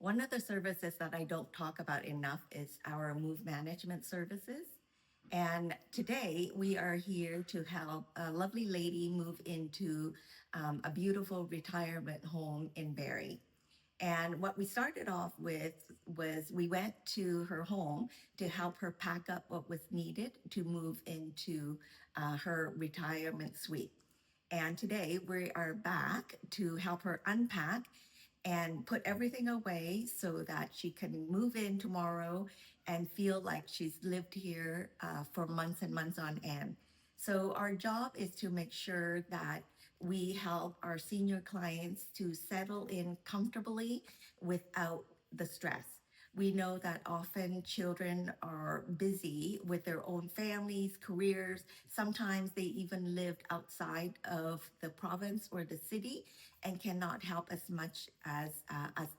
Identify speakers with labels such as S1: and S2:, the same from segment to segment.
S1: One of the services that I don't talk about enough is our move management services. And today we are here to help a lovely lady move into a beautiful retirement home in Barrie. And what we started off with was we went to her home to help her pack up what was needed to move into her retirement suite. And today we are back to help her unpack and put everything away so that she can move in tomorrow and feel like she's lived here for months and months on end. So our job is to make sure that we help our senior clients to settle in comfortably without the stress. We know that often children are busy with their own families, careers. Sometimes they even lived outside of the province or the city and cannot help as much as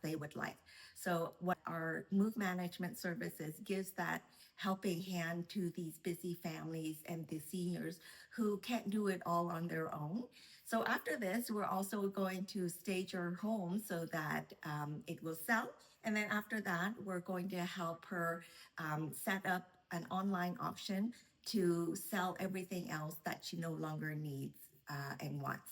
S1: they would like. So what our move management services gives that helping hand to these busy families and the seniors who can't do it all on their own. So after this, we're also going to stage our home so that it will sell. And then after that, we're going to help her set up an online auction to sell everything else that she no longer needs and wants.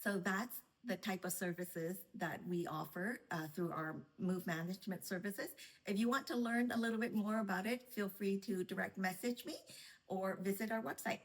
S1: So that's the type of services that we offer through our move management services. If you want to learn a little bit more about it, feel free to direct message me or visit our website.